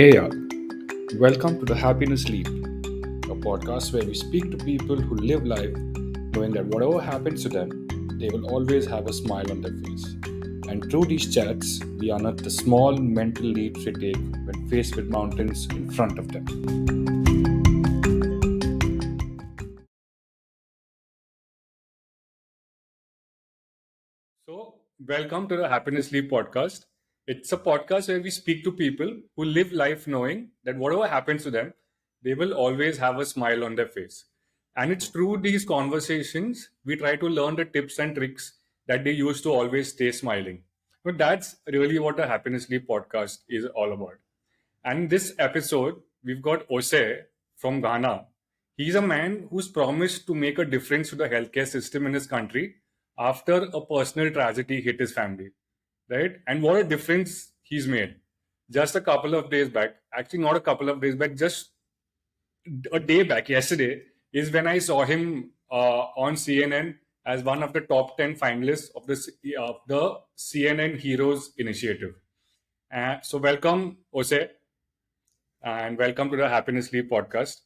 Hey, welcome to the Happiness Leap, a podcast where we speak to people who live life knowing that whatever happens to them, they will always have a smile on their face. And through these chats, we unearth the small mental leaps we take when faced with mountains in front of them. So, welcome to the Happiness Leap podcast. It's a podcast where we speak to people who live life knowing that whatever happens to them, they will always have a smile on their face. And it's through these conversations, we try to learn the tips and tricks that they use to always stay smiling. But that's really what a Happiness Leap podcast is all about. And this episode, we've got Osei from Ghana. He's a man who's promised to make a difference to the healthcare system in his country after a personal tragedy hit his family, right? And what a difference he's made. Just a couple of days back, actually not a couple of days back, just a day back, yesterday, is when I saw him on CNN as one of the top 10 finalists of the CNN Heroes Initiative. So welcome, Osei, and welcome to the Happiness Leap podcast.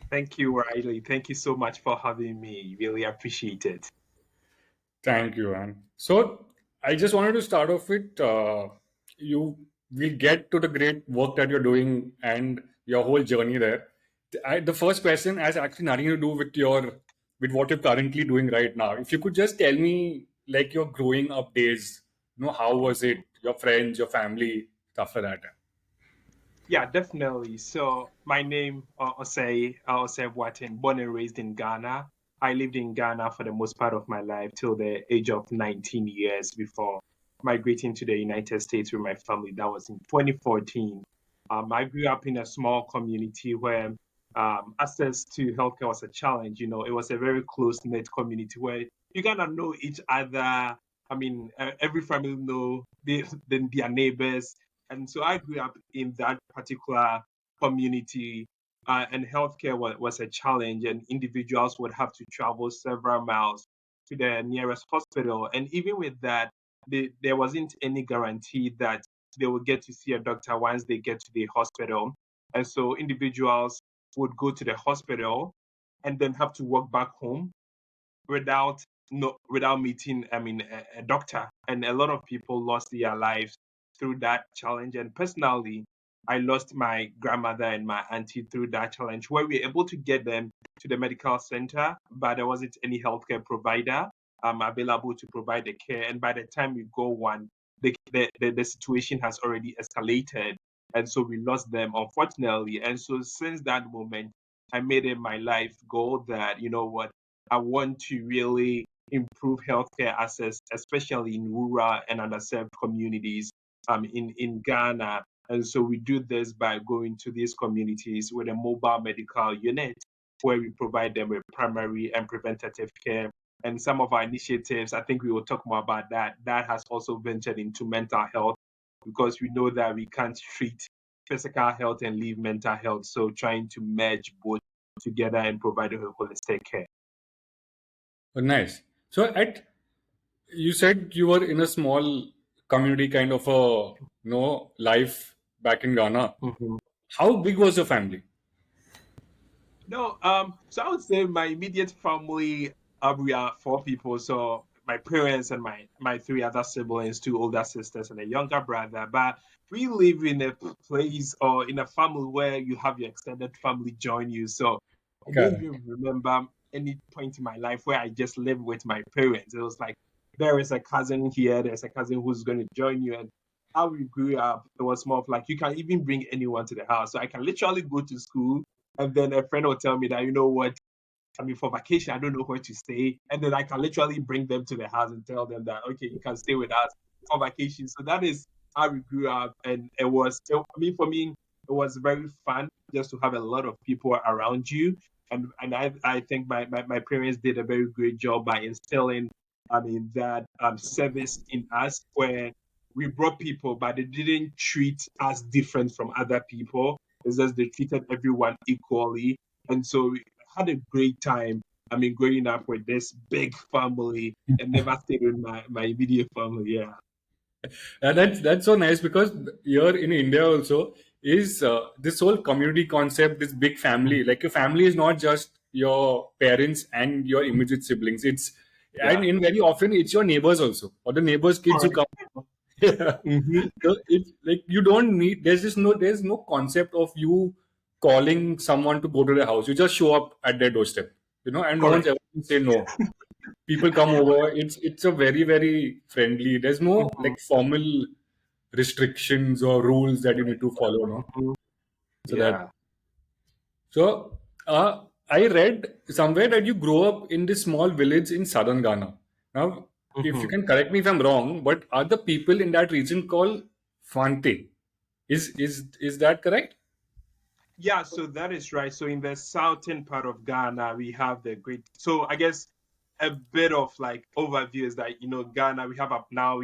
Thank you, Riley. Thank you so much for having me. Really appreciate it. Thank you, Anne. So I just wanted to start off with you. We'll get to the great work that you're doing and your whole journey there. The first question has actually nothing to do with what you're currently doing right now. If you could just tell me like your growing up days, how was it? Your friends, your family, stuff like that. Yeah, definitely. So my name, Osei Boateng, born and raised in Ghana. I lived in Ghana for the most part of my life till the age of 19 years before migrating to the United States with my family. That was in 2014. I grew up in a small community where access to healthcare was a challenge. You know, it was a very close-knit community where you kind of know each other. I mean, every family know their neighbors. And so I grew up in that particular community, and healthcare was a challenge, and individuals would have to travel several miles to the nearest hospital. And even with that, there wasn't any guarantee that they will get to see a doctor once they get to the hospital. And so individuals would go to the hospital and then have to walk back home without without meeting a doctor. And a lot of people lost their lives through that challenge. And personally, I lost my grandmother and my auntie through that challenge, where we were able to get them to the medical center, but there wasn't any healthcare provider available to provide the care. And by the time we go one, the situation has already escalated. And so we lost them, unfortunately. And so since that moment, I made it my life goal that, you know what, I want to really improve healthcare access, especially in rural and underserved communities in Ghana. And so we do this by going to these communities with a mobile medical unit where we provide them with primary and preventative care. And some of our initiatives, I think we will talk more about that, that has also ventured into mental health, because we know that we can't treat physical health and leave mental health. So trying to merge both together and provide a holistic care. Oh, nice. So you said you were in a small community kind of a life back in Ghana. Mm-hmm. How big was your family? No, so I would say my immediate family, we are four people. So my parents and my three other siblings, two older sisters and a younger brother. But we live in a place or in a family where you have your extended family join you. So I don't Correct. even remember any point in my life where I just lived with my parents. It was like there is a cousin here, there's a cousin who's going to join you. And how we grew up, it was more of like you can even bring anyone to the house. So I can literally go to school and then a friend will tell me that, you know what, I mean, for vacation, I don't know where to stay. And then I can literally bring them to the house and tell them that, okay, you can stay with us for vacation. So that is how we grew up. And for me, it was very fun just to have a lot of people around you. And I think my parents did a very great job by instilling, that service in us, where we brought people, but they didn't treat us different from other people. It's just they treated everyone equally. And so we had a great time. I mean, growing up with this big family and never stayed with my immediate family. Yeah. And that's so nice because here in India also, is this whole community concept, this big family. Like your family is not just your parents and your immediate siblings. It's Yeah. and in very often it's your neighbors also, or the neighbors' kids who Correct. come. Yeah. Mm-hmm. So it's like you don't need. There's no concept of you calling someone to go to their house. You just show up at their doorstep, and no one's Correct. ever going to say no. People come over. It's a very friendly. There's no Mm-hmm. like formal restrictions or rules that you need to follow. No, Mm-hmm. so that Yeah. so I read somewhere that you grow up in this small village in southern Ghana. Now, if you Mm-hmm. can correct me if I'm wrong, but are the people in that region called Fante? Is that correct? Yeah, so that is right. So in the southern part of Ghana, we have the great. So I guess a bit of like overview is that Ghana we have up now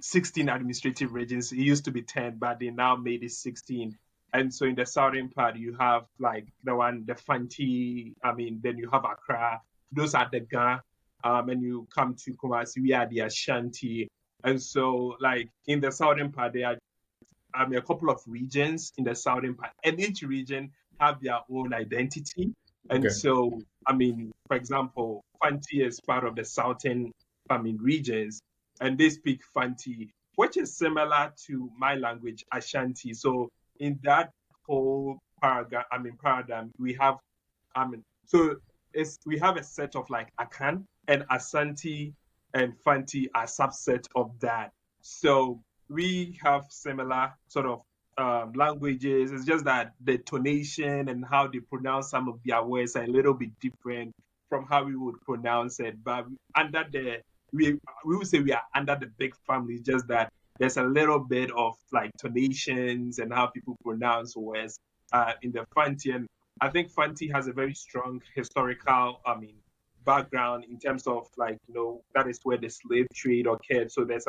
16 administrative regions. It used to be 10, but they now made it 16. And so in the southern part, you have like the Fanti. I mean, then you have Accra. Those are the Ga. And you come to Kumasi, we are the Ashanti. And so, like in the southern part, there are a couple of regions in the southern part, and each region have their own identity. And Okay. so, for example, Fanti is part of the southern, regions, and they speak Fanti, which is similar to my language, Ashanti. So, in that whole paradigm, we have, so we have a set of like Akan and Asante and Fanti are subset of that. So we have similar sort of languages. It's just that the tonation and how they pronounce some of their words are a little bit different from how we would pronounce it. But under the we would say we are under the big family. Just that there's a little bit of like tonations and how people pronounce words in the Fanti. And I think Fanti has a very strong historical, background in terms of like, that is where the slave trade occurred. So there's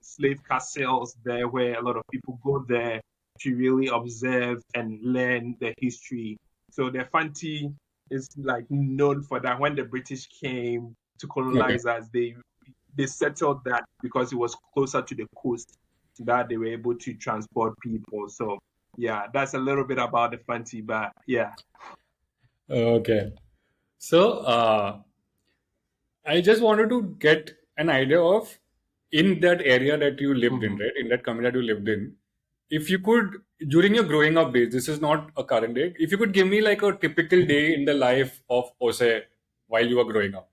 slave castles there where a lot of people go there to really observe and learn the history. So the Fanti is like known for that. When the British came to Okay. colonize us, they settled that because it was closer to the coast that they were able to transport people. So yeah, that's a little bit about the Fanti, but yeah. Okay. So I just wanted to get an idea of in that area that you lived in, Mm-hmm. right? In that community that you lived in, if you could, during your growing up days, this is not a current day, if you could give me like a typical day in the life of Osei while you were growing up,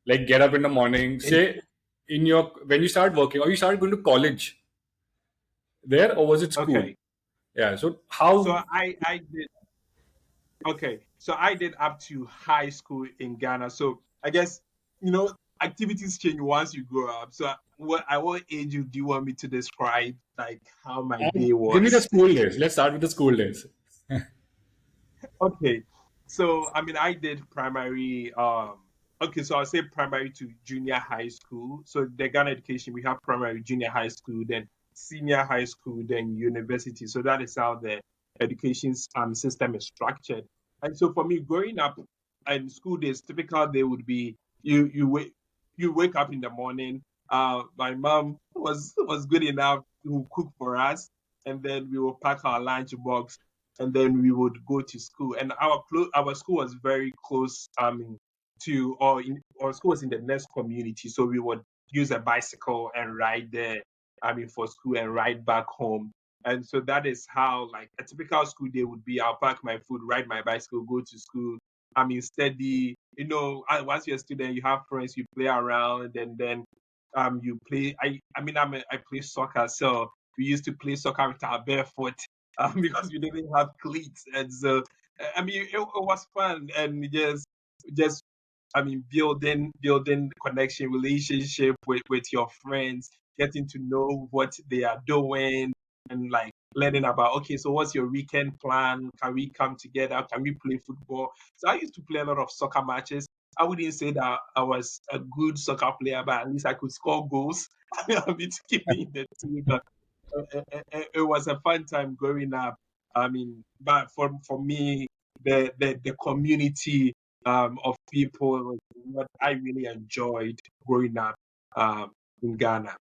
like get up in the morning, say in your, when you start working or you start going to college there, or was it school? Okay. Yeah. So So how, I did okay. So I did up to high school in Ghana. So I guess activities change once you grow up. So what age do you want me to describe like how my day give me the was? school days. Let's start with the school days. Okay. So I did primary okay, so I'll say primary to junior high school. So the Ghana education, we have primary, junior high school, then senior high school, then university. So that is how the education system is structured. And so for me, growing up in school days, typical day would be you wake up in the morning. My mom was good enough to cook for us, and then we will pack our lunch box and then we would go to school. And our school was very close to our school was in the next community, so we would use a bicycle and ride there. For school and ride back home. And so that is how like a typical school day would be. I'll pack my food, ride my bicycle, go to school. Study. Once you're a student, you have friends, you play around, and then you play. I play soccer, so we used to play soccer with our barefoot because we didn't have cleats, and so it was fun and just building connection, relationship with your friends, getting to know what they are doing, and like learning about okay, so what's your weekend plan? Can we come together? Can we play football? So I used to play a lot of soccer matches. I wouldn't say that I was a good soccer player, but at least I could score goals. To keep me in the team. But it was a fun time growing up. But for me, the community of people was what I really enjoyed growing up um, in Ghana.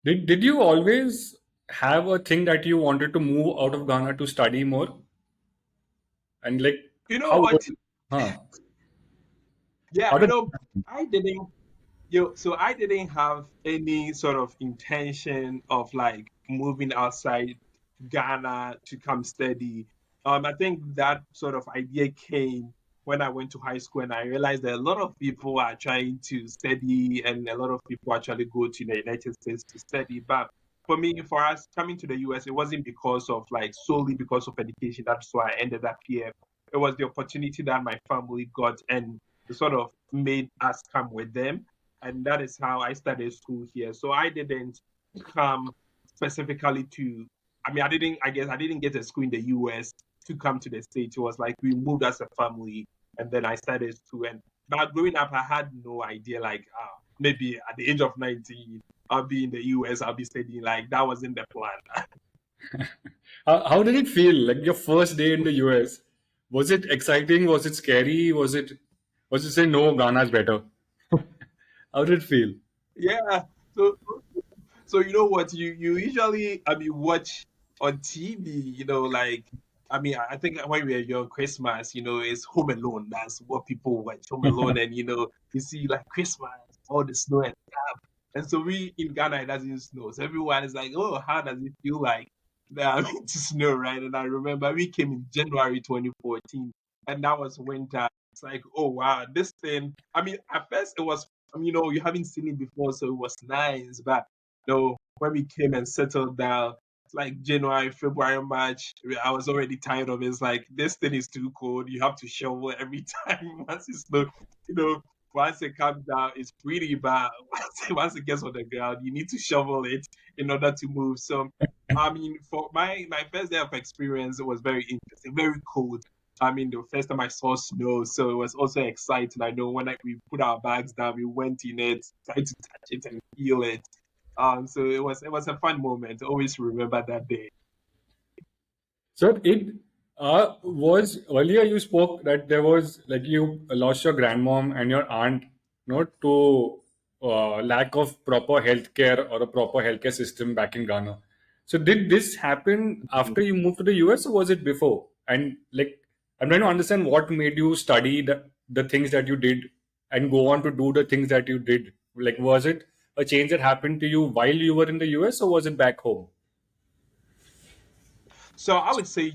Did you always have a thing that you wanted to move out of Ghana to study more? And like, You know how was what? it? Huh? Yeah, How did I didn't. So I didn't have any sort of intention of like moving outside Ghana to come study. I think that sort of idea came when I went to high school and I realized that a lot of people are trying to study and a lot of people actually go to the United States to study. But for me, for us coming to the US, it wasn't because of like solely because of education. That's why I ended up here. It was the opportunity that my family got and it sort of made us come with them, and that is how I started school here. So I didn't come specifically to. I mean, I guess I didn't get a school in the US to come to the States. It was like we moved as a family, and then I started school. And but growing up, I had no idea. Like, maybe at the age of 19, I'll be in the US. I'll be studying. Like that wasn't the plan. how did it feel? Like your first day in the US? Was it exciting? Was it scary? Was it say no, Ghana's better? How did it feel? Yeah. So So you know what you usually watch on TV, like I think when we were young, Christmas, is Home Alone. That's what people watch, Home Alone, and you see like Christmas, all the snow and stuff. And so we in Ghana it doesn't snow. So everyone is like, oh, how does it feel like to snow, right? And I remember we came in January 2014, and that was winter. It's like, oh wow, this thing. At first it was, you haven't seen it before, so it was nice, but when we came and settled down, it's like January, February, March, I was already tired of it. It's like this thing is too cold. You have to shovel every time once it's slow, you know. Once it comes down, it's pretty bad. Once it gets on the ground, you need to shovel it in order to move. So, for my first day of experience, it was very interesting, very cold. The first time I saw snow, so it was also exciting. I know when we put our bags down, we went in it, tried to touch it and feel it. So it was a fun moment. Always remember that day. So it was earlier you spoke that there was like you lost your grandmom and your aunt, to lack of proper healthcare or a proper healthcare system back in Ghana. So did this happen after you moved to the US or was it before? And like I'm trying to understand what made you study the things that you did and go on to do the things that you did. Like was it a change that happened to you while you were in the US or was it back home? So I would say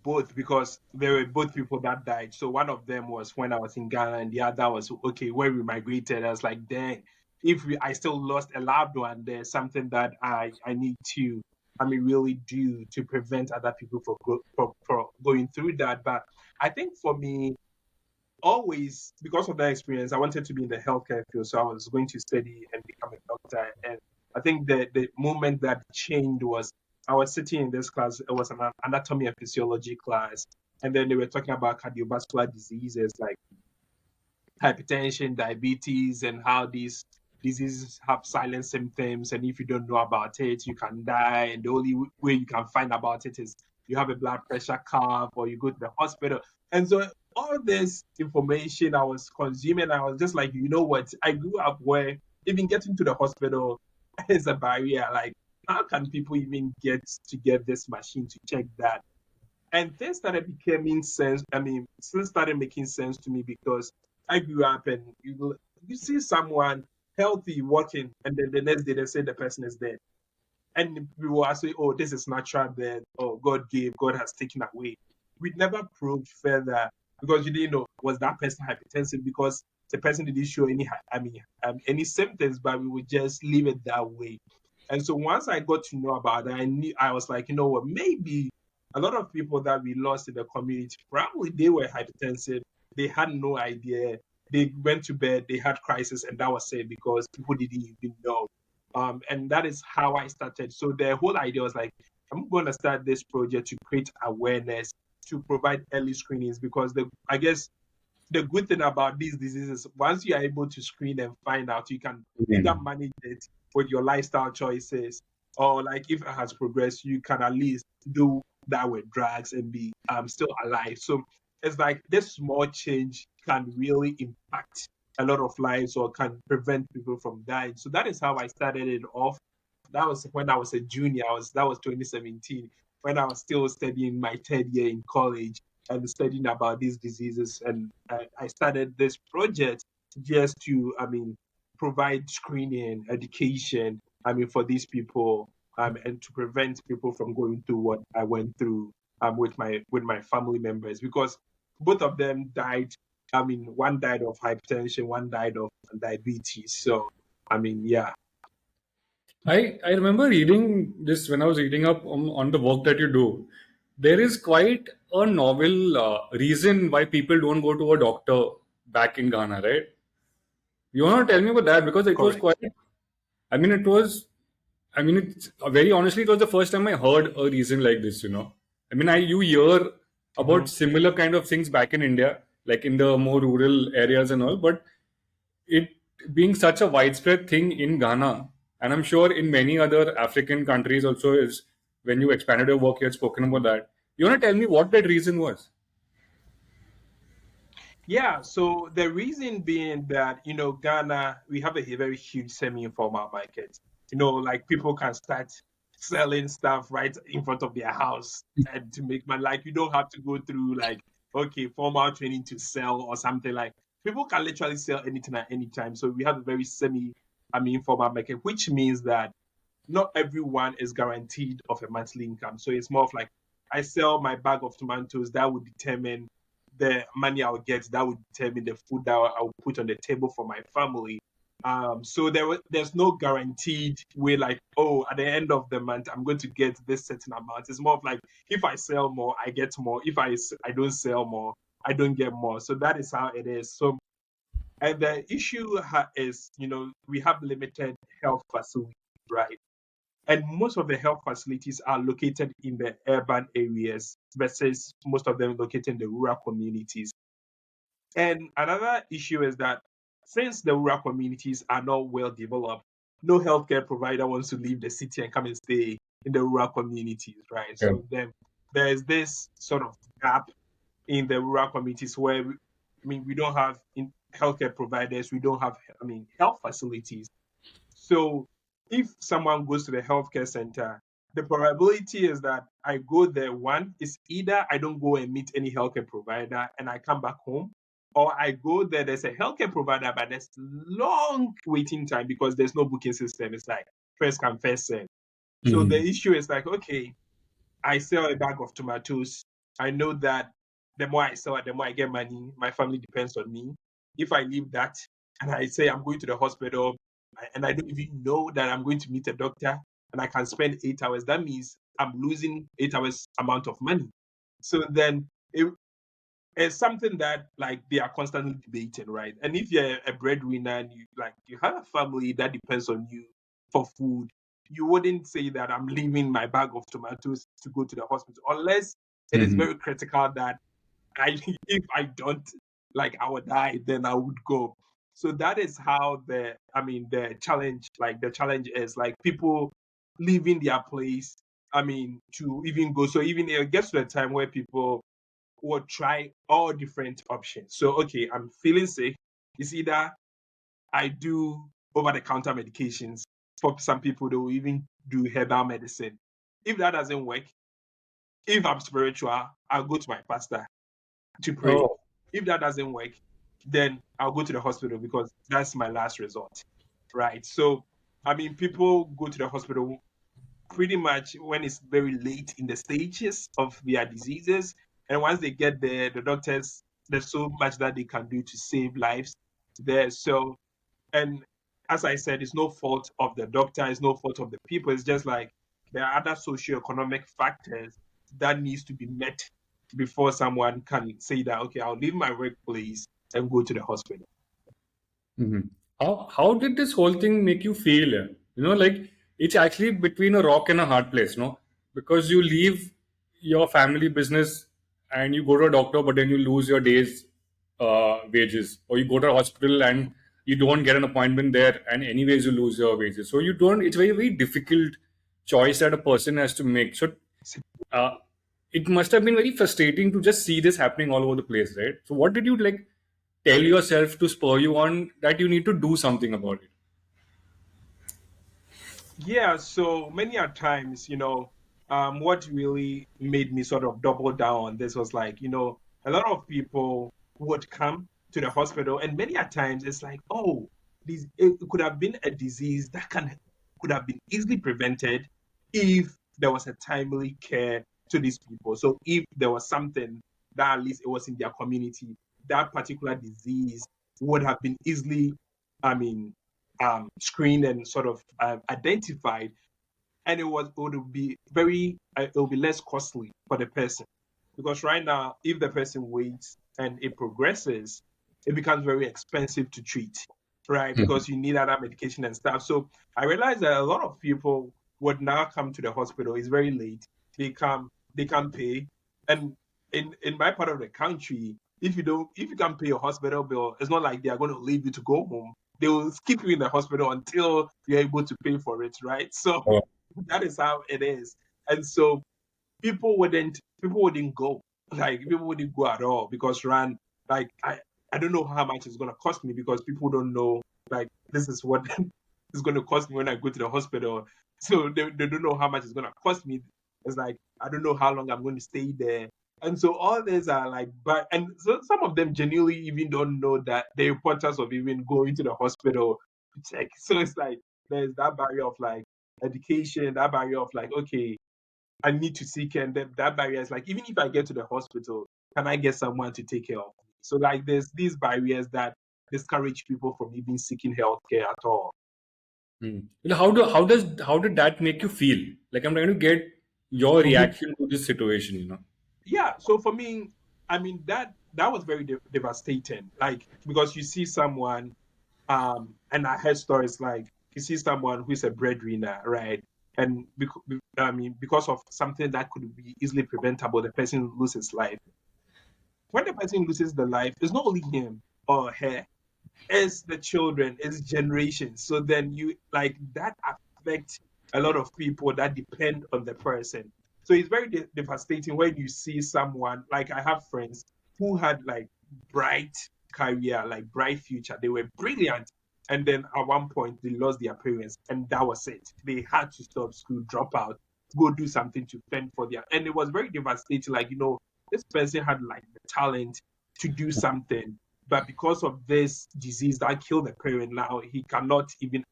both because there were both people that died. So one of them was when I was in Ghana, and the other was okay when we migrated. I was like, dang, if I still lost a loved one, there's something that I need to really do to prevent other people from going through that. But I think for me, always because of that experience, I wanted to be in the healthcare field. So I was going to study and become a doctor. And I think the moment that changed was I was sitting in this class. It was an anatomy and physiology class, and then they were talking about cardiovascular diseases like hypertension, diabetes, and how these diseases have silent symptoms. And if you don't know about it, you can die. And the only way you can find about it is you have a blood pressure curve or you go to the hospital. And so all this information I was consuming, I was just like, you know what? I grew up where even getting to the hospital is a barrier. Like, how can people even get this machine to check that? And things started becoming sense. Things started making sense to me because I grew up and you see someone healthy walking, and then the next day they say the person is dead, and we will say, "Oh, this is natural death. Oh, God gave, God has taken away." We never probed further because you didn't know was that person hypertensive because the person didn't show any symptoms, but we would just leave it that way. And so once I got to know about it, I was like, you know what, maybe a lot of people that we lost in the community probably they were hypertensive. They had no idea. They went to bed, they had crisis, and that was it because people didn't even know. And that is how I started. So the whole idea was like, I'm going to start this project to create awareness, to provide early screenings, because I guess the good thing about these diseases, once you are able to screen and find out, you can either manage it with your lifestyle choices, or like if it has progressed, you can at least do that with drugs and be still alive. So it's like this small change can really impact a lot of lives or can prevent people from dying. So that is how I started it off. that was when I was a junior. That was 2017 when I was still studying my third year in college and studying about these diseases. And I started this project just to, provide screening, education, for these people, and to prevent people from going through what I went through, with my family members, because both of them died. One died of hypertension, one died of diabetes. So, yeah. I remember reading this when I was reading up on the work that you do. There is quite a novel reason why people don't go to a doctor back in Ghana, right? You want to tell me about that because it was quite. Correct. I mean, it was. I mean, it's very honestly, it was the first time I heard a reason like this. I mean, you hear Hmm. about similar kind of things back in India, like in the more rural areas and all, but it being such a widespread thing in Ghana, and I'm sure in many other African countries also is when you expanded your work, you had spoken about that. You want to tell me what that reason was? Yeah, so the reason being that, Ghana, we have a very huge semi-informal market. Like people can start selling stuff right in front of their house and to make money. Like you don't have to go through like, okay, formal training to sell or something like people can literally sell anything at any time. So we have a very informal market, which means that not everyone is guaranteed of a monthly income. So it's more of like I sell my bag of tomatoes, that would determine the money I'll get, that would determine the food that I'll put on the table for my family. So there's no guaranteed way like, oh, at the end of the month, I'm going to get this certain amount. It's more of like, if I sell more, I get more. If I don't sell more, I don't get more. So that is how it is. So, and the issue is, we have limited health facilities, right? And most of the health facilities are located in the urban areas versus most of them located in the rural communities. And another issue is that since the rural communities are not well developed, no healthcare provider wants to leave the city and come and stay in the rural communities, right? Yeah. So then there's this sort of gap in the rural communities where we don't have healthcare providers, we don't have health facilities. So if someone goes to the healthcare center, the probability is that I go there, one is either I don't go and meet any healthcare provider and I come back home, or I go there, there's a healthcare provider, but there's long waiting time because there's no booking system. It's like first come, first serve. So the Mhm. issue is like, okay, I sell a bag of tomatoes. I know that the more I sell it, the more I get money. My family depends on me. If I leave that and I say I'm going to the hospital and I don't even know that I'm going to meet a doctor and I can spend 8 hours, that means I'm losing 8 hours amount of money. So then it's something that like they are constantly debating, right? And if you're a breadwinner and you have a family that depends on you for food, you wouldn't say that I'm leaving my bag of tomatoes to go to the hospital unless it is Mhm. very critical that I if I don't like I would die, then I would go. So that is how the challenge is like people leaving their place. To even go. So even it gets to the time where people will try all different options. So, okay, I'm feeling sick. It's either I do over the counter medications. For some people, they will even do herbal medicine. If that doesn't work, if I'm spiritual, I'll go to my pastor to pray. Oh. If that doesn't work, then I'll go to the hospital because that's my last resort. Right. So, people go to the hospital pretty much when it's very late in the stages of their diseases. And once they get there, the doctors, there's so much that they can do to save lives there. So, and as I said, it's no fault of the doctor, it's no fault of the people. It's just like there are other socioeconomic factors that needs to be met before someone can say that, okay, I'll leave my workplace and go to the hospital. Mhm. How did this whole thing make you feel? Like it's actually between a rock and a hard place, no? Because you leave your family business and you go to a doctor, but then you lose your day's wages, or you go to a hospital and you don't get an appointment there, and anyways you lose your wages. So you don't. It's very very difficult choice that a person has to make. So uh, it must have been very frustrating to just see this happening all over the place, right? So what did you like tell yourself to spur you on that you need to do something about it? Yeah, so many a times, what really made me sort of double down on this was like, a lot of people would come to the hospital, and many a times it's like, oh, this it could have been a disease that could have been easily prevented if there was a timely care to these people. So if there was something that at least it was in their community, that particular disease would have been easily, I mean, screened and sort of identified, and it would be it will be less costly for the person, because right now if the person waits and it progresses, it becomes very expensive to treat, right? Mhm. Because you need other medication and stuff. So I realized that a lot of people would now come to the hospital. It's very late. They can't pay, and in my part of the country, if you can't pay your hospital bill, it's not like they are going to leave you to go home. They will keep you in the hospital until you're able to pay for it, right? So Oh, that is how it is. And so people wouldn't go. Like people wouldn't go at all because run like I don't know how much it's gonna cost me, because people don't know like this is what it's gonna cost me when I go to the hospital. So they don't know how much it's gonna cost me. It's like I don't know how long I'm going to stay there. And so all these are like, but and so some of them genuinely even don't know that the importance of even going to the hospital to check. So it's like there's that barrier of like education, that barrier of like, okay, I need to seek, and that barrier is like, even if I get to the hospital, can I get someone to take care of me? So like there's these barriers that discourage people from even seeking healthcare at all. hmm. How did that make you feel? Like I'm trying to get your Mhm. reaction to this situation. Yeah, so for me, I mean that was very devastating. Like because you see someone, and I heard stories like you see someone who is a breadwinner, right? And I mean because of something that could be easily preventable, the person loses life. When the person loses the life, it's not only him or her, it's the children, it's generations. So then you like that affects a lot of people that depend on the person. So it's very devastating when you see someone like I have friends who had like bright career, like bright future. They were brilliant. And then at one point they lost their parents, and that was it. They had to stop school, drop out, go do something to fend for their, and it was very devastating. Like, this person had like the talent to do something, but because of this disease that killed the parent, now he cannot even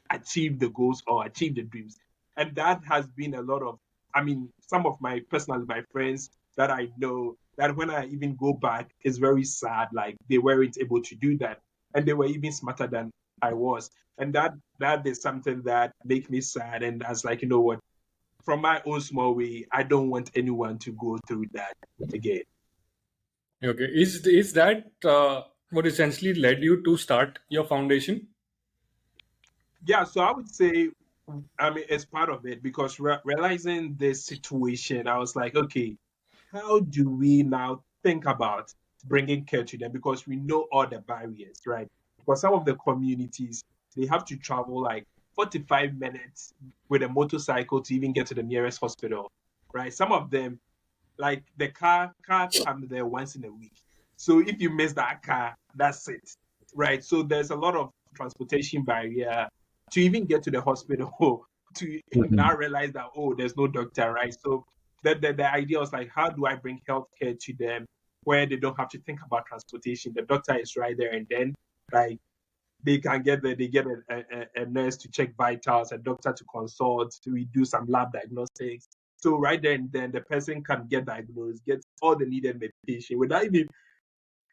achieve the goals or achieve the dreams. And that has been a lot of, I mean, some of my personally, my friends that I know, that when I even go back, it's very sad. Like they weren't able to do that. And they were even smarter than I was. And that is something that makes me sad. And as like, you know what, from my own small way, I don't want anyone to go through that again. Okay, is that what essentially led you to start your foundation? Yeah, so I would say, I mean, it's part of it, because realizing this situation, I was like, okay, how do we now think about bringing care to them? Because we know all the barriers, right? Because some of the communities, they have to travel like 45 minutes with a motorcycle to even get to the nearest hospital, right? Some of them, like the car comes there once in a week. So if you miss that car, that's it, right? So there's a lot of transportation barrier to even get to the hospital to Mhm. now realize that, oh, there's no doctor, right? So the idea was like, how do I bring healthcare to them where they don't have to think about transportation? The doctor is right there, and then like they can get there, they get a nurse to check vitals, a doctor to consult, so we do some lab diagnostics. So right then, the person can get diagnosed, get all the needed medication without even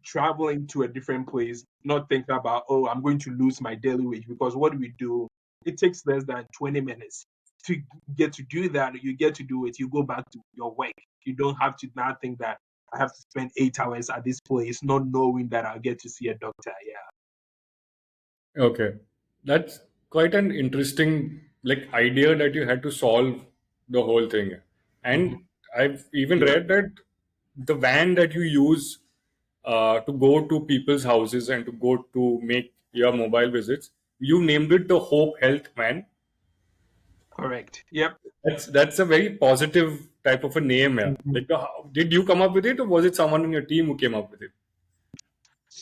traveling to a different place, not thinking about, oh, I'm going to lose my daily wage. Because what do we do? It takes less than 20 minutes to get to do that. You get to do it, you go back to your work. You don't have to now think that I have to spend 8 hours at this place, not knowing that I'll get to see a doctor. Yeah. Okay, that's quite an interesting like idea that you had to solve the whole thing. Mhm. And I've even Yeah. read that the van that you use to go to people's houses and to go to make your mobile visits, you named it the Hope Health Van. Correct. Yep. That's a very positive type of a name, yeah. Mhm. Like, did you come up with it, or was it someone in your team who came up with it?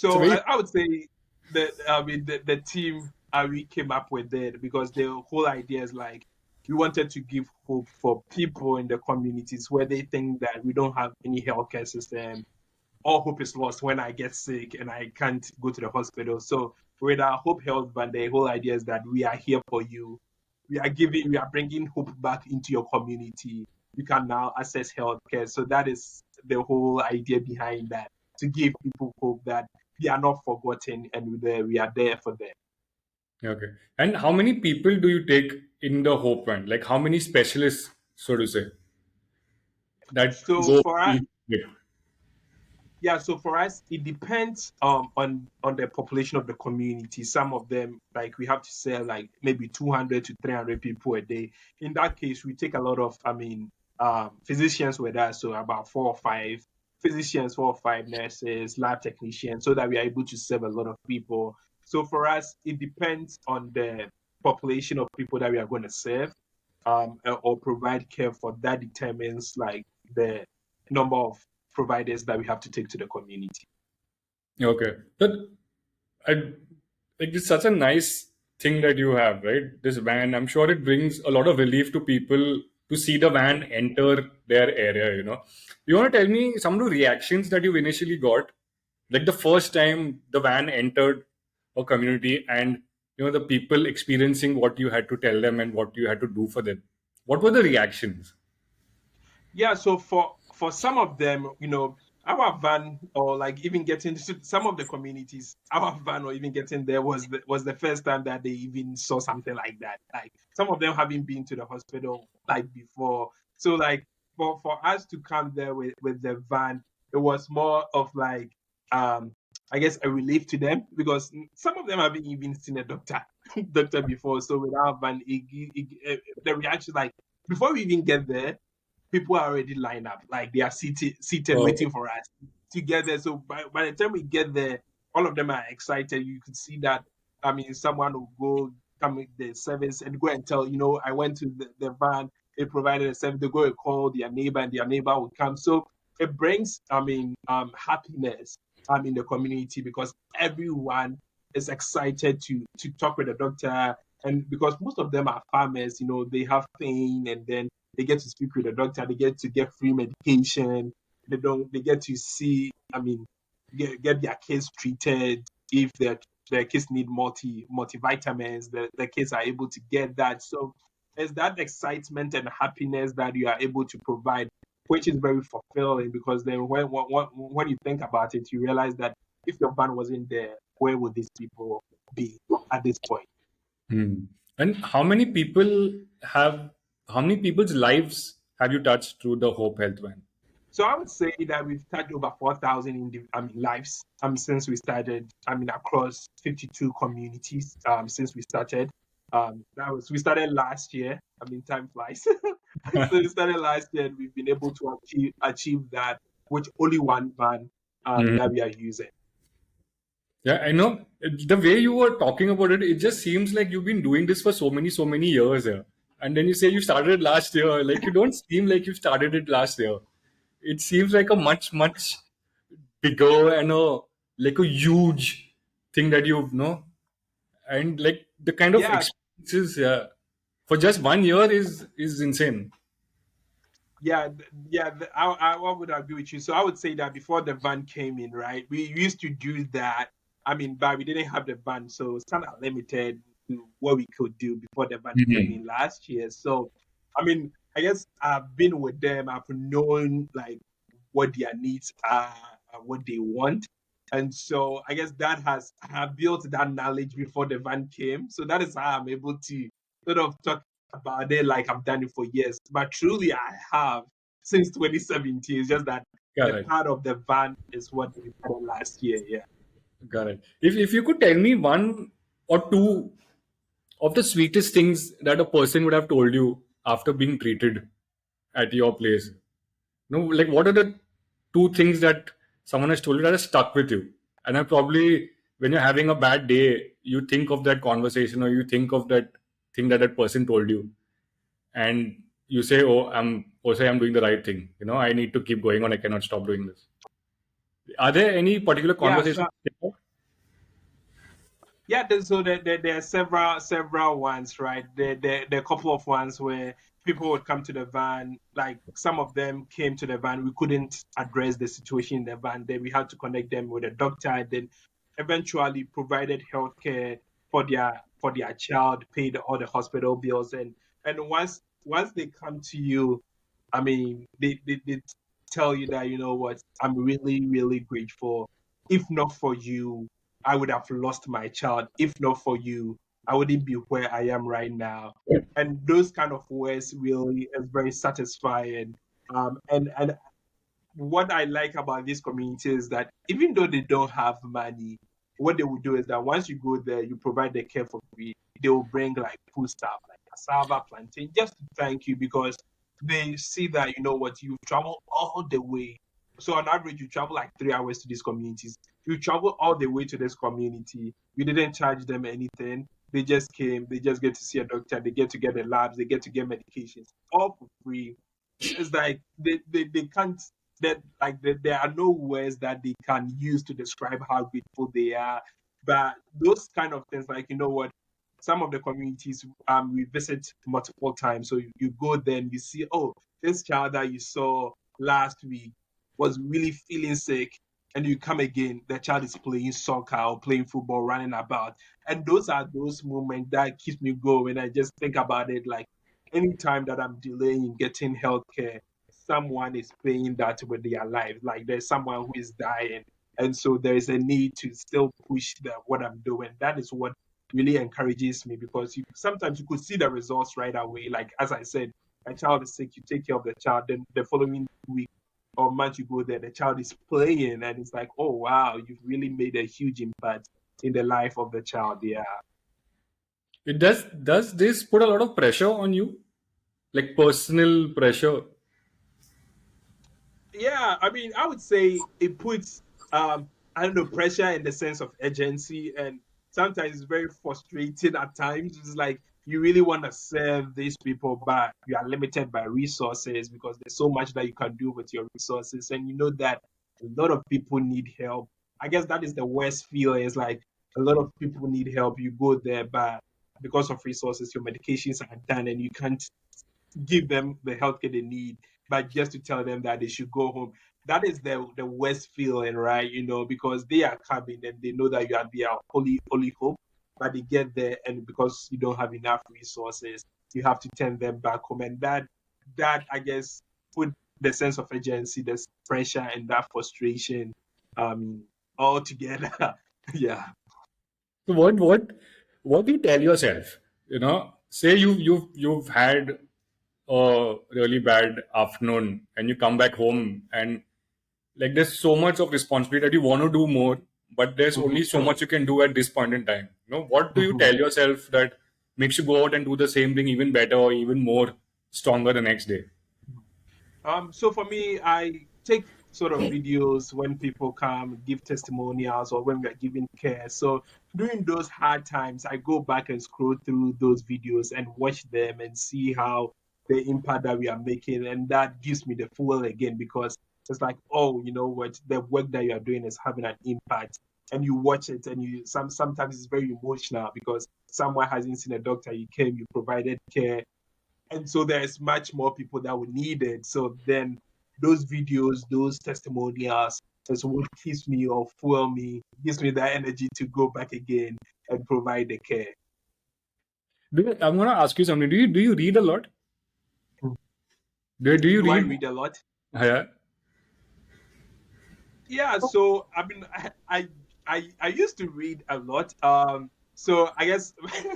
It's a So very I would say that I mean the team we came up with it, because the whole idea is like we wanted to give hope for people in the communities where they think that we don't have any healthcare system. All hope is lost when I get sick and I can't go to the hospital. So with our Hope Health Band, the whole idea is that we are here for you. We are bringing hope back into your community. You can now access healthcare. So that is the whole idea behind that, to give people hope that they are not forgotten and we are there for them. Okay. And how many people do you take in the Hope Van? Like how many specialists, so to say, that So go for us, each trip? yeah, so for us, it depends on the population of the community. Some of them, like we have to sell like maybe 200 to 300 people a day. In that case, we take a lot of, physicians with us, so about 4 or 5 physicians, 4 or 5 nurses, lab technicians, so that we are able to serve a lot of people. So for us, it depends on the population of people that we are going to serve, or provide care for. That determines like the number of providers that we have to take to the community. Okay. But I, like it's such a nice thing that you have, right? This van. I'm sure it brings a lot of relief to people to see the van enter their area, you know. You want to tell me some of the reactions that you initially got? Like the first time the van entered a community and the people experiencing what you had to tell them and what you had to do for them. What were the reactions? Yeah, so for some of them, our van, or like even getting to some of the communities, our van or even getting there was the first time that they even saw something like that. Like some of them haven't been to the hospital like before. So like for us to come there with the van, it was more of like, I guess, a relief to them, because some of them haven't even seen a doctor before. So with our van, the reaction, like before we even get there, people are already lined up, like they are seated Oh, waiting for us to get there. So by the time we get there, all of them are excited. You could see that. I mean, someone will come with the service and go and tell, I went to the van, they provided a service. They go and call their neighbor, and their neighbor will come. So it brings, happiness in the community, because everyone is excited to talk with the doctor. And because most of them are farmers, they have pain, and then they get to speak with the doctor, they get free medication, they get to see, get their kids treated. If their kids need multivitamins, the kids are able to get that. So it's that excitement and happiness that you are able to provide, which is very fulfilling, because then when you think about it, you realize that if your band wasn't there, where would these people be at this point? hmm. And have how many people's lives have you touched through the Hope Health Van? So I would say that we've touched over 4,000 lives since we started. Across 52 communities since we started. We started last year. Time flies. So we started last year, and we've been able to achieve that with only one van that we are using. Yeah, I know. The way you were talking about it, it just seems like you've been doing this for so many years. Yeah. And then you say you started last year. Like you don't seem like you started it last year. It seems like a much bigger and a huge thing that you've and like the kind of Yeah, experiences, yeah, for just 1 year is insane. yeah, yeah. I would agree with you. So I would say that before the van came in, right, we used to do that. But we didn't have the van, so it's kind of limited to what we could do before the van came Mhm. in last year. So, I guess I've been with them. I've known like what their needs are, what they want, and so I guess I have built that knowledge before the van came. So that is how I'm able to sort of talk about it like I've done it for years. But truly, I have since 2017. It's just that the Correct. part of the van is what we started last year. Yeah. Correct. If you could tell me one or two of the sweetest things that a person would have told you after being treated at your place, like what are the two things that someone has told you that has stuck with you? And I probably, when you're having a bad day, you think of that conversation or you think of that thing that that person told you, and you say, "Oh, I'm doing the right thing. I need to keep going on. I cannot stop doing this." Are there any particular Yeah. conversations? Yeah, there are several ones, right? There are a couple of ones where people would come to the van. Like some of them came to the van, we couldn't address the situation in the van. Then we had to connect them with a doctor, and then eventually provided healthcare for their child, paid all the hospital bills, and once they come to you, I mean, they tell you that, you know what, I'm really really grateful. If not for you, I would have lost my child. If not for you, I wouldn't be where I am right now. And those kind of words really is very satisfying. And what I like about this community is that even though they don't have money, what they will do is that once you go there, you provide the care for free. They will bring like food stuff, like cassava, plantain, just to thank you because they see that, you know what, you've traveled all the way. So on average, you travel like 3 hours to these communities. You travel all the way to this community. You didn't charge them anything. They just came. They just get to see a doctor. They get to get the labs. They get to get medications, all for free. It's like they can't that like there are no words that they can use to describe how grateful they are. But those kind of things, like, you know what, some of the communities we visit multiple times. So you go there and you see, oh, this child that you saw last week was really feeling sick, and you come again, the child is playing soccer or playing football, running about. And those are those moments that keeps me going. I just think about it, like anytime that I'm delaying getting healthcare, someone is paying that with their life. Like there's someone who is dying. And so there is a need to still push what I'm doing. That is what really encourages me because sometimes you could see the results right away. Like, as I said, a child is sick, you take care of the child, then the following week or month you go there, the child is playing, and it's like, oh, wow, you've really made a huge impact in the life of the child. Yeah. It does this put a lot of pressure on you, like personal pressure? Yeah, I mean, I would say it puts I don't know, pressure in the sense of urgency, and sometimes it's very frustrating at times. It's like you really want to serve these people, but you are limited by resources because there's so much that you can do with your resources, and you know that a lot of people need help. I guess that is the worst feeling. It's like a lot of people need help. You go there, but because of resources, your medications are done, and you can't give them the healthcare they need, but just to tell them that they should go home. That is the worst feeling, right? You know, because they are coming and they know that you are their only hope, but they get there and because you don't have enough resources, you have to turn them back home, and that I guess put the sense of urgency, the pressure, and that frustration um all together. Yeah. So what do you tell yourself? You know, say you've had a really bad afternoon and you come back home and like there's so much of responsibility that you want to do more, but there's only so much you can do at this point in time. You know, what do you tell yourself that makes you go out and do the same thing even better or even more stronger the next day? So for me, I take sort of videos when people come give testimonials or when we are giving care. So during those hard times, I go back and scroll through those videos and watch them and see how the impact that we are making, and that gives me the fuel again because it's like, oh, you know what, the work that you are doing is having an impact. And you watch it, and sometimes it's very emotional because someone hasn't seen a doctor. You came, you provided care, and so there's much more people that would need it. So then those videos, those testimonials is what keeps me or fuel me, gives me that energy to go back again and provide the care. I'm gonna ask you something. Do you read a lot? Do you Do I read? read a lot? Yeah. Yeah, so I mean, I used to read a lot. So I guess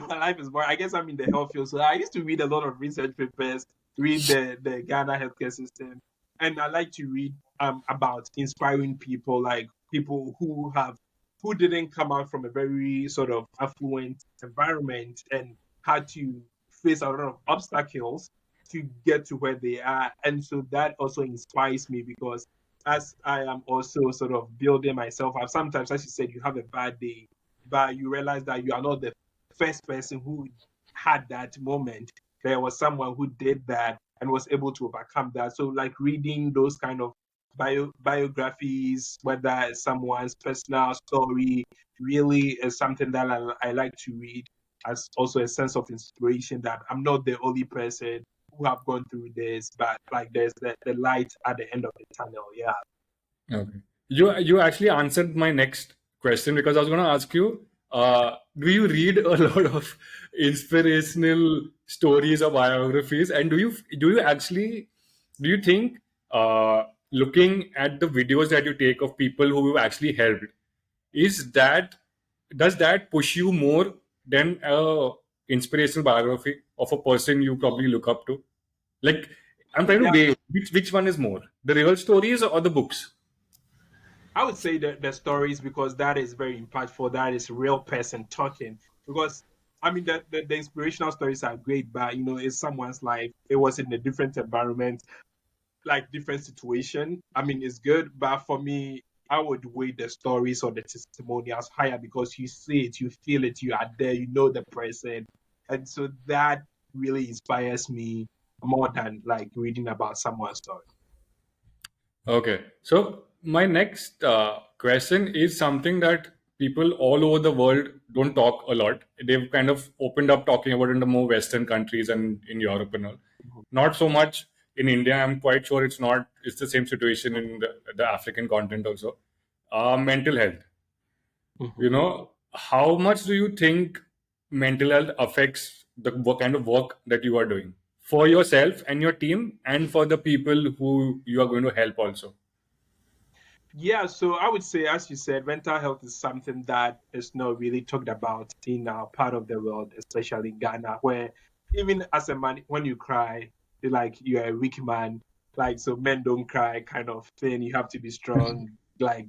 my life is more. I guess I'm in the health field, so I used to read a lot of research papers, read the Ghana healthcare system, and I like to read about inspiring people, like people who didn't come out from a very sort of affluent environment and had to face a lot of obstacles to get to where they are, and so that also inspires me because as I am also sort of building myself up, sometimes, as you said, you have a bad day, but you realize that you are not the first person who had that moment. There was someone who did that and was able to overcome that. So, like reading those kind of biographies, whether it's someone's personal story, really is something that I like to read as also a sense of inspiration that I'm not the only person who have gone through this, but like there's the light at the end of the tunnel. Yeah. Okay. You actually answered my next question because I was going to ask you, do you read a lot of inspirational stories or biographies, and do you actually do you think looking at the videos that you take of people who you actually helped, is that does that push you more than a inspirational biography of a person you probably look up to? Like, I'm trying to Yeah. weigh which one is more, the real stories or the books? I would say the stories because that is very impactful. That is real person talking. Because I mean the inspirational stories are great, but it's someone's life. It was in a different environment, like different situation. I mean, it's good, but for me, I would weigh the stories or the testimonials higher because you see it, you feel it, you are there, you know the person, and so that really inspires me more than like reading about someone's story. Okay. So my next question is something that people all over the world don't talk a lot. They've kind of opened up talking about it in the more Western countries and in Europe and all. Not so much in India. I'm quite sure it's not. It's the same situation in the African continent also. Mental health. Mhm. How much do you think mental health affects the what kind of work that you are doing for yourself and your team, and for the people who you are going to help also? Yeah, so I would say, as you said, mental health is something that is not really talked about in our part of the world, especially Ghana, where even as a man, when you cry, you're like you're a weak man. Like, so men don't cry kind of thing. You have to be strong. Like,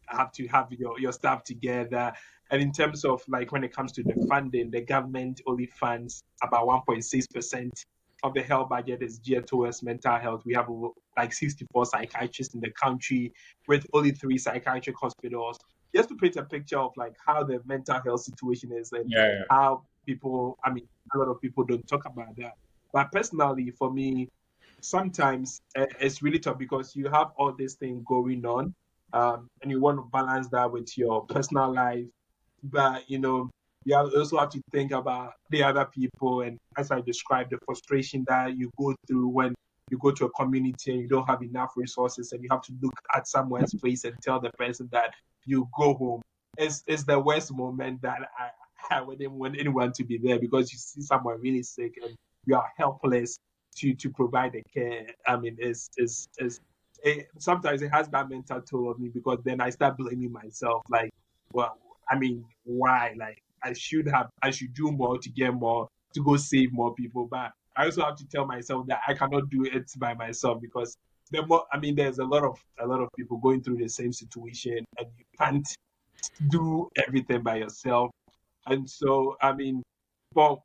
have to have your stuff together. And in terms of like when it comes to the funding, the government only funds about 1.6% of the health budget is geared towards mental health. We have like 64 psychiatrists in the country with only 3 psychiatric hospitals. Just to paint a picture of like how the mental health situation is and Yeah, yeah. how people, I mean, a lot of people don't talk about that. But personally, for me, sometimes it's really tough because you have all this thing going on, and you want to balance that with your personal life. But you also have to think about the other people, and as I described, the frustration that you go through when you go to a community and you don't have enough resources, and you have to look at someone's face and tell the person that you go home. It's the worst moment that I wouldn't want anyone to be there because you see someone really sick and you are helpless to provide the care. I mean, sometimes it has that mental toll on me because then I start blaming myself. Like, well, I mean, why? Like, I should do more to get more to go save more people. But I also have to tell myself that I cannot do it by myself because there's a lot of people going through the same situation, and you can't do everything by yourself. And so, I mean, for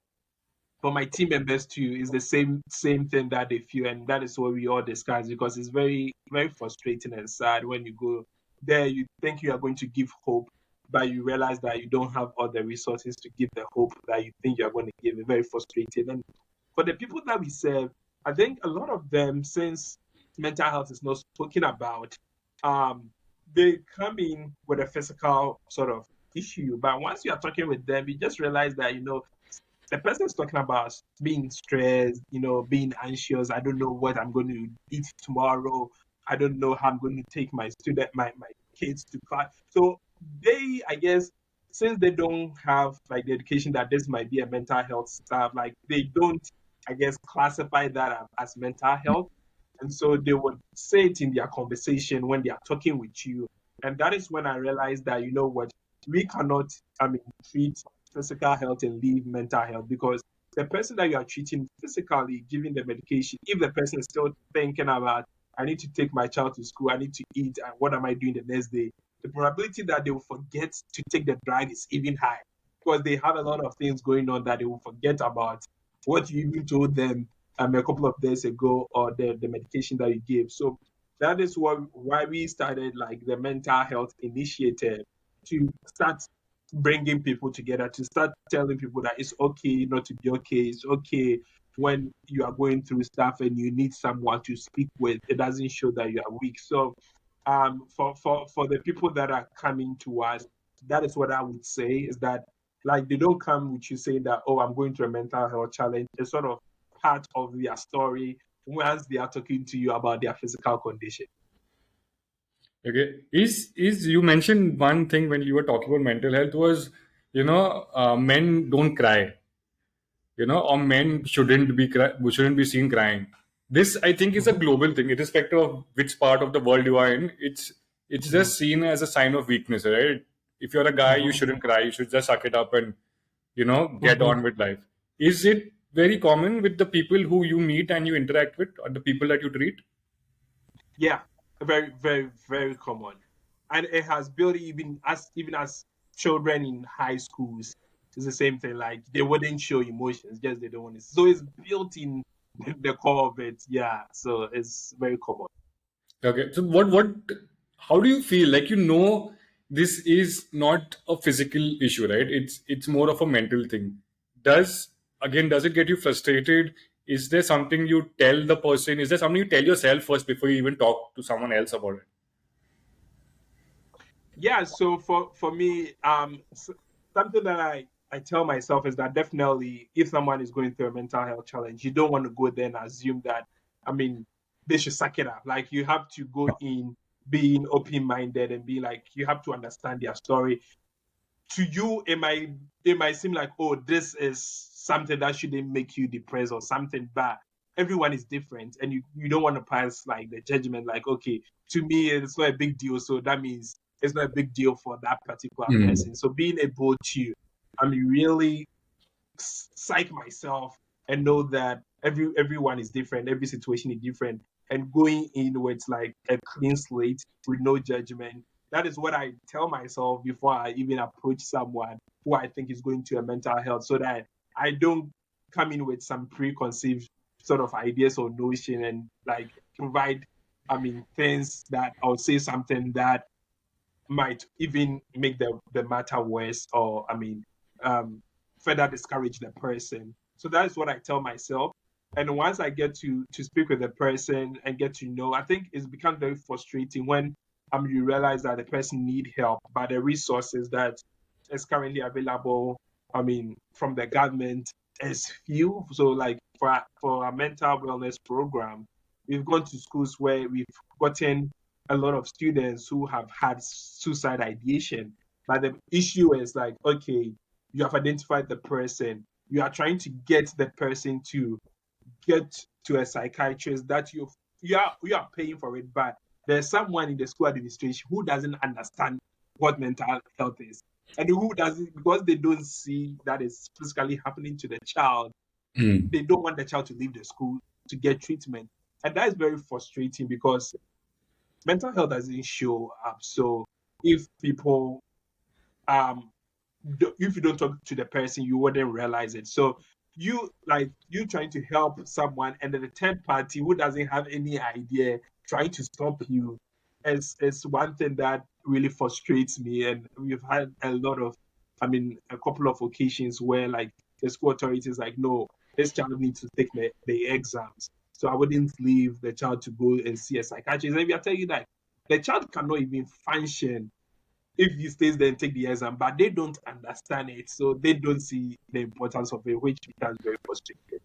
for my team members too, is the same thing that they feel, and that is what we all discuss because it's very very frustrating and sad when you go there. You think you are going to give hope, but you realize that you don't have all the resources to give the hope that you think you are going to give. It's very frustrating. And for the people that we serve, I think a lot of them, since mental health is not spoken about, um, they come in with a physical sort of issue. But once you are talking with them, you just realize that the person is talking about being stressed, being anxious. I don't know what I'm going to eat tomorrow. I don't know how I'm going to take my kids to class. So I guess, since they don't have like the education that this might be a mental health stuff, like they don't, I guess, classify that as mental health. And so they would say it in their conversation when they are talking with you. And that is when I realized that, what, we cannot, I mean, treat physical health and leave mental health because the person that you are treating physically, giving the medication, if the person is still thinking about, I need to take my child to school, I need to eat, and what am I doing the next day? The probability that they will forget to take the drug is even high because they have a lot of things going on that they will forget about what you even told them a couple of days ago or the medication that you gave. So that is why we started like the mental health initiative to start bringing people together, to start telling people that it's okay not to be okay. It's okay when you are going through stuff and you need someone to speak with. It doesn't show that you are weak. So for the people that are coming to us, that is what I would say is that like they don't come with you saying that, oh, I'm going through a mental health challenge. It's sort of part of their story once they are talking to you about their physical condition. Okay. Is you mentioned one thing when you were talking about mental health was, men don't cry, or men shouldn't be seen crying. This, I think, is a Mhm, global thing, irrespective of which part of the world you are in. It's mhm, just seen as a sign of weakness, right? If you're a guy, you mhm, shouldn't cry. You should just suck it up and get mhm. on with life. Is it very common with the people who you meet and you interact with, or the people that you treat? Yeah, very, very, very common, and it has built even as children in high schools. It's the same thing. Like they wouldn't show emotions, just they don't want to. So it's built in the core of it. Yeah, so it's very common. Okay. So how do you feel? Like, this is not a physical issue, right? It's more of a mental thing. Does it get you frustrated? Is there something you tell the person? Is there something you tell yourself first before you even talk to someone else about it? Yeah, so for me, something that I tell myself is that definitely if someone is going through a mental health challenge, you don't want to go there and assume that, I mean, they should suck it up. Like you have to go in being open-minded and be like, you have to understand their story. To you, it might seem like, oh, this is something that shouldn't make you depressed or something, but everyone is different, and you don't want to pass like the judgment, like, okay, to me it's not a big deal, so that means it's not a big deal for that particular Mm. person. So being able to, I mean, really psych myself and know that everyone is different, every situation is different, and going in with like a clean slate with no judgment. That is what I tell myself before I even approach someone who I think is going to a mental health, so that I don't come in with some preconceived sort of ideas or notion and like provide, I mean, things that I'll say something that might even make the matter worse, or I mean, um, further discourage the person. So that's what I tell myself. And once I get to speak with the person and get to know, I think it's become very frustrating when you realize that the person need help, but the resources that is currently available, I mean, from the government is few. So like for a mental wellness program, we've gone to schools where we've gotten a lot of students who have had suicide ideation. But the issue is like, okay, you have identified the person, you are trying to get the person to get to a psychiatrist that you are paying for it, but there's someone in the school administration who doesn't understand what mental health is. And who doesn't, because they don't see that is physically happening to the child, Mm. they don't want the child to leave the school to get treatment. And that is very frustrating because mental health doesn't show up. So if people, um, if you don't talk to the person, you wouldn't realize it. So you trying to help someone, and then the third party who doesn't have any idea trying to stop you is one thing that really frustrates me. And we've had a lot of, I mean, a couple of occasions where like the school authorities like, no, this child needs to take the exams. So I wouldn't leave the child to go and see a psychiatrist. And we are telling you that the child cannot even function if he stays there and take the exam, but they don't understand it, so they don't see the importance of it, which becomes very frustrating.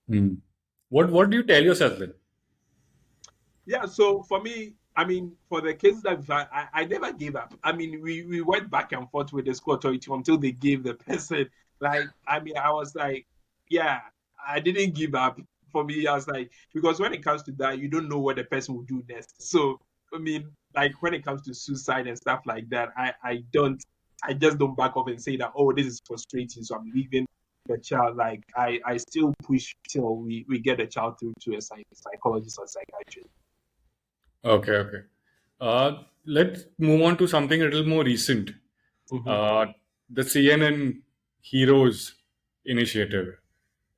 Mm. What do you tell yourself then? Yeah, so for me, I mean, for the cases that I never gave up. I mean, we went back and forth with the school authority until they gave the person, like, I mean, I was like, yeah, I didn't give up. For me, I was like, because when it comes to that, you don't know what the person will do next. So, I mean, like when it comes to suicide and stuff like that, I just don't back up and say that, oh, this is frustrating, so I'm leaving the child. Like, I still push till we get the child through to a psychologist or psychiatrist. Okay, okay. Let's move on to something a little more recent. Mhm. Uh, the CNN Heroes Initiative.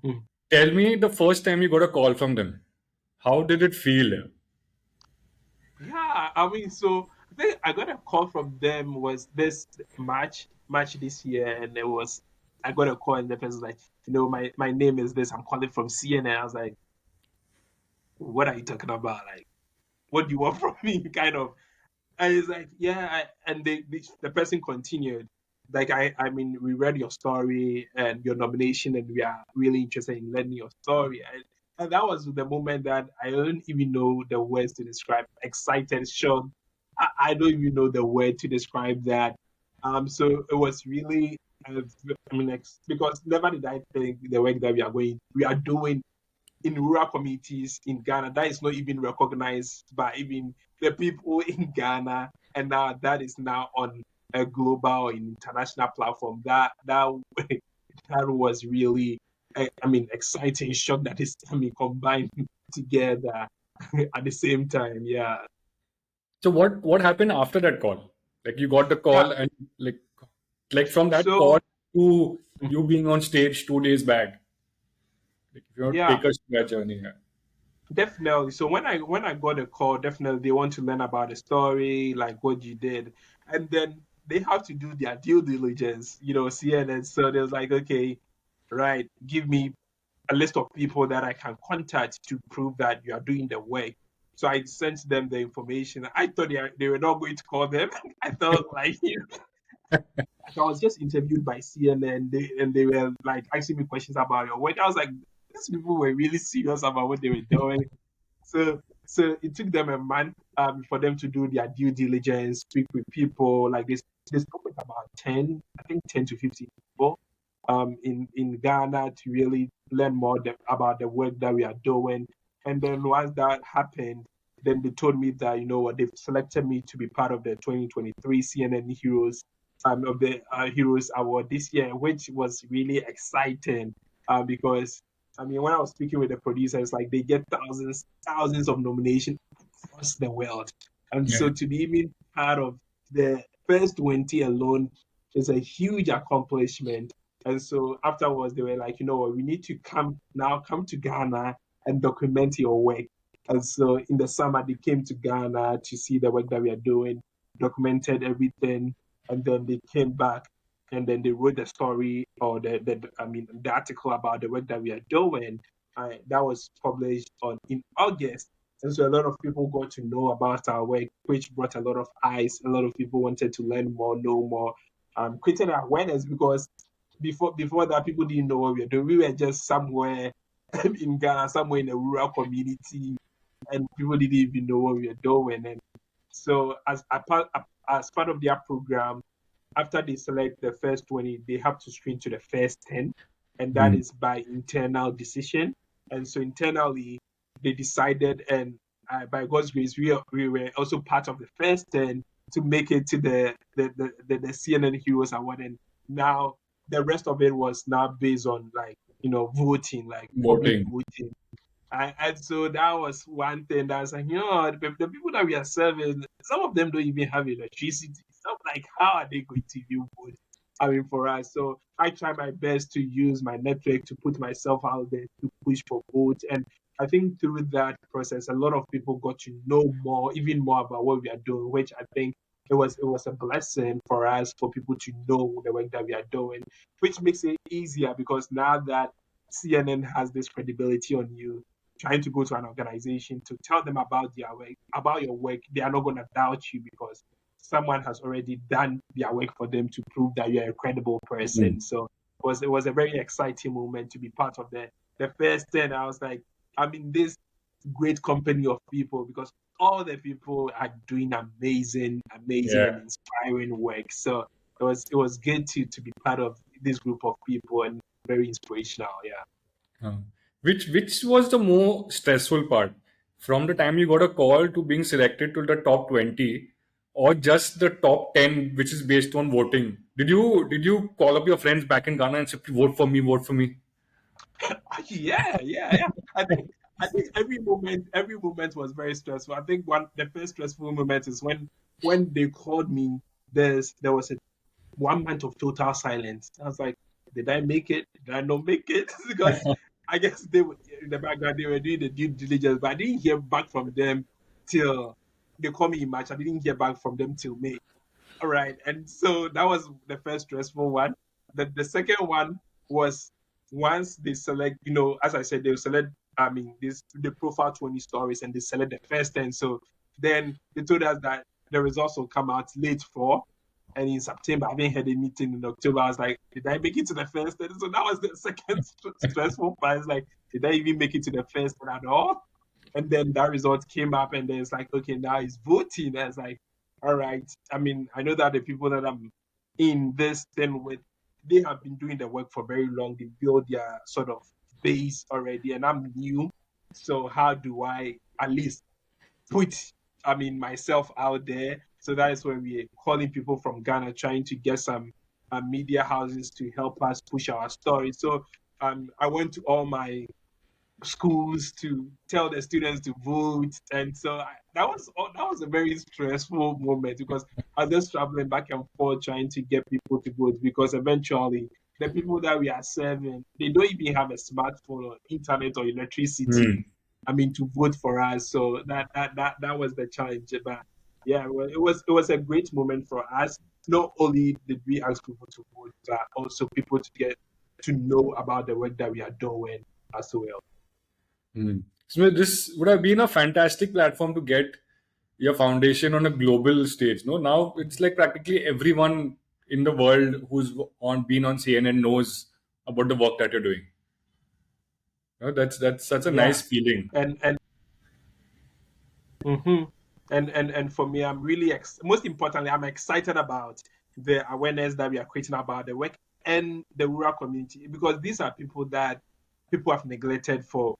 Mhm. Tell me the first time you got a call from them. How did it feel? Yeah, I mean, so I think I got a call from them was this March this year, and it was I got a call and the person's like, my name is this. I'm calling from CNN. I was like, what are you talking about? Like, what do you want from me? Kind of. And it's like, yeah. And the person continued. Like, I mean, we read your story and your nomination, and we are really interested in learning your story. And that was the moment that I don't even know the words to describe. Excited, shocked. I don't even know the word to describe that. So it was really, I mean, because never did I think the work that we are doing in rural communities in Ghana, that is not even recognized by even the people in Ghana, and now that is now on a global and international platform. That that was really, I mean, exciting, shock that is, I mean, combined together at the same time. Yeah, So what happened after that call? Like you got the yeah. call and like from that call So to you being on stage 2 days back. Like if you want to yeah, take us through that journey. Yeah. definitely. So when I got a call, definitely they want to learn about the story, like what you did, and then they have to do their due diligence, CNN. So they was like, okay, right, give me a list of people that I can contact to prove that you are doing the work. So I sent them the information. I thought they were not going to call them. I thought like, I was just interviewed by CNN, and they were like asking me questions about your work. I was like, these people were really serious about what they were doing. So it took them a month for them to do their due diligence, speak with people. Like they spoke with about 10, I think 10 to 15 people in Ghana to really learn more about the work that we are doing. And then once that happened, then they told me that, you know what, they've selected me to be part of the 2023 CNN Heroes of the Heroes Award this year, which was really exciting because I mean, when I was speaking with the producers, like they get thousands of nominations across the world. And Yeah. so to be even part of the first 20 alone is a huge accomplishment. And so afterwards, they were like, you know what, we need to come to Ghana and document your work. And so in the summer, they came to Ghana to see the work that we are doing, documented everything, and then they came back and then they wrote the story or the article about the work that we are doing. That was published in August, and so a lot of people got to know about our work, which brought a lot of eyes. A lot of people wanted to learn more, know more, creating awareness because before that people didn't know what we were doing. We were just somewhere in Ghana, somewhere in a rural community, and people didn't even know what we were doing. And so as part of their program, after they select the first 20, they have to screen to the first 10, and that Mm. is by internal decision. And so internally, they decided, and by God's grace, we were also part of the first 10 to make it to the CNN Heroes Award. And now the rest of it was now based on like, voting, like public Voting. voting. And so that was one thing that was like, the people that we are serving, some of them don't even have electricity. So I'm like, how are they going to do both? I mean, for us. So I try my best to use my network to put myself out there to push for votes. And I think through that process, a lot of people got to know more, even more about what we are doing, which I think it was a blessing for us for people to know the work that we are doing, which makes it easier because now that CNN has this credibility on you, trying to go to an organization to tell them about their work, about your work, they are not going to doubt you because someone has already done their work for them to prove that you're a credible Mm. person. So it was a very exciting moment to be part of the first 10. I was like, I'm in this great company of people because all the people are doing amazing Yeah. and inspiring work. So it was good to be part of this group of people and very inspirational. Yeah. Uh, which was the more stressful part? From the time you got a call to being selected to the top 20 or just the top 10 which is based on voting? Did you call up your friends back in Ghana and say vote for me? Yeah. I think every moment was very stressful. I think the first stressful moment is when they called me. There was a 1 month of total silence. I was like, did I make it? Did I not make it? Because I guess they were in the background. They were doing the due diligence, but I didn't hear back from them till they called me in March. I didn't hear back from them till May. All right, and so that was the first stressful one. the second one was once they select, as I said, they'll select, the profile 20 stories and they select the first 10. So then they told us that the results will come out late fall. And in September, I haven't had anything. In October, I was like, did I make it to the first 10? So that was the second stressful part. It's like, did I even make it to the first 10 at all? And then that result came up, and then it's like, okay, now it's voting. And it's like, all right. I know that the people that I'm in this thing with, they have been doing the work for very long. They build their sort of base already, and I'm new. So how do I at least put, myself out there? So that is when we're calling people from Ghana, trying to get some media houses to help us push our story. So I went to all my schools to tell the students to vote, and so that was a very stressful moment because I was just traveling back and forth trying to get people to vote because eventually the people that we are serving, they don't even have a smartphone or internet or electricity. Hmm. To vote for us. So that was the challenge. But yeah, well, it was a great moment for us. Not only did we ask people to vote, but also people to get to know about the work that we are doing as well. Hmm. So this would have been a fantastic platform to get your foundation on a global stage. No, now it's like practically everyone in the world who's been on CNN knows about the work that you're doing. No, that's such a nice Yeah, feeling. and hmm and for me, I'm really most importantly, I'm excited about the awareness that we are creating about the work and the rural community because these are people that people have neglected for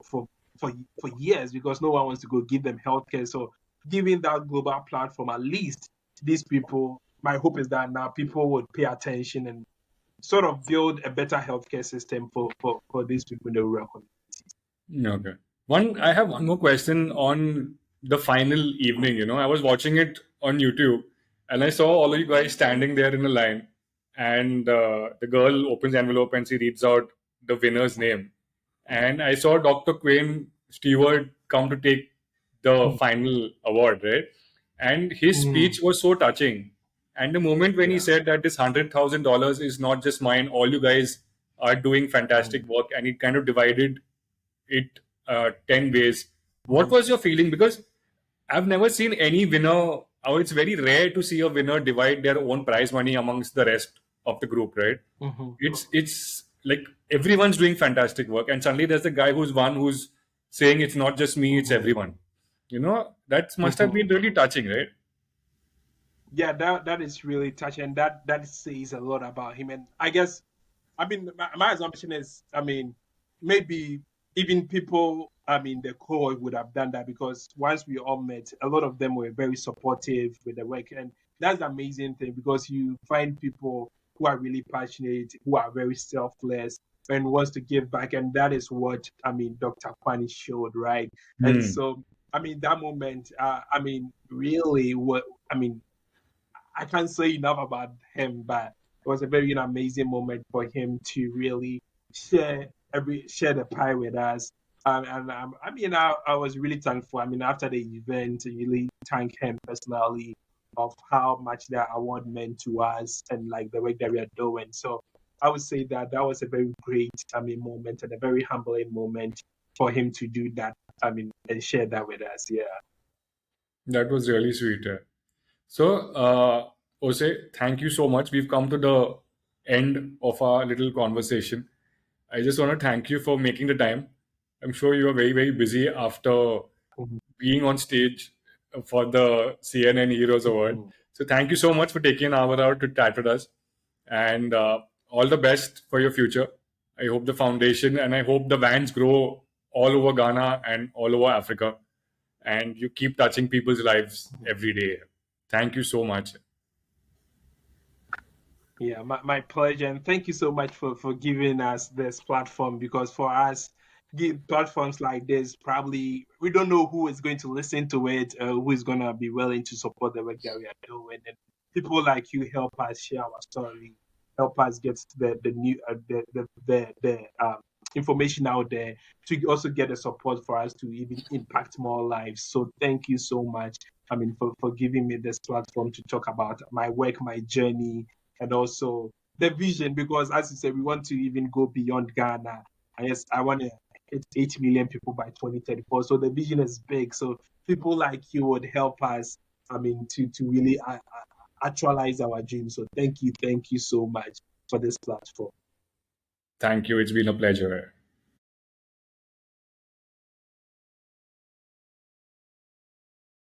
years because no one wants to go give them healthcare. So giving that global platform, at least these people, my hope is that now people would pay attention and sort of build a better healthcare system for these people in the rural community. Okay. I have one more question on the final evening. I was watching it on YouTube and I saw all of you guys standing there in a line. And the girl opens the envelope and she reads out the winner's name. And I saw Dr. Quinn Stewart come to take the final award, right? And his Mm, speech was so touching. And the moment when he yeah. said that this $100,000 is not just mine, all you guys are doing fantastic Mm, work, and he kind of divided it 10 ways. What mhm, was your feeling? Because I've never seen any winner, or it's very rare to see a winner divide their own prize money amongst the rest of the group, right? mhm, It's like everyone's doing fantastic work, and suddenly there's a guy who's saying it's not just me, it's mhm, everyone. That must have mhm. been really touching, right? Yeah, that is really touching. That says a lot about him. And I guess, my assumption is, maybe even people, the cohort would have done that because once we all met, a lot of them were very supportive with the work, and that's the amazing thing because you find people who are really passionate, who are very selfless, and wants to give back, and that is what Dr. Kwani showed, right? And Hmm. so, that moment, really, what I mean I can't say enough about him, but it was a very amazing moment for him to really share the pie with us. And I was really thankful. After the event, I really thank him personally of how much that award meant to us and like the work that we are doing. So I would say that that was a very great, moment and a very humbling moment for him to do that. And share that with us. Yeah. That was really sweet. Yeah. So, Ose, thank you so much. We've come to the end of our little conversation. I just want to thank you for making the time. I'm sure you are very, very busy after Mhm. being on stage for the CNN Heroes Award. Mhm. So, thank you so much for taking an hour out to chat with us. And all the best for your future. I hope the foundation and I hope the vans grow all over Ghana and all over Africa. And you keep touching people's lives every day. Thank you so much. Yeah, my pleasure. And thank you so much for giving us this platform because for us, give platforms like this, probably we don't know who is going to listen to it, who is going to be willing to support the work that we are doing. And people like you help us share our story, help us get the new the information out there to also get the support for us to even impact more lives. So thank you so much. For giving me this platform to talk about my work, my journey, and also the vision, because as you said, we want to even go beyond Ghana. I want to hit 8 million people by 2034. So the vision is big. So people like you would help us, to really actualize our dreams. So thank you so much for this platform. Thank you. It's been a pleasure.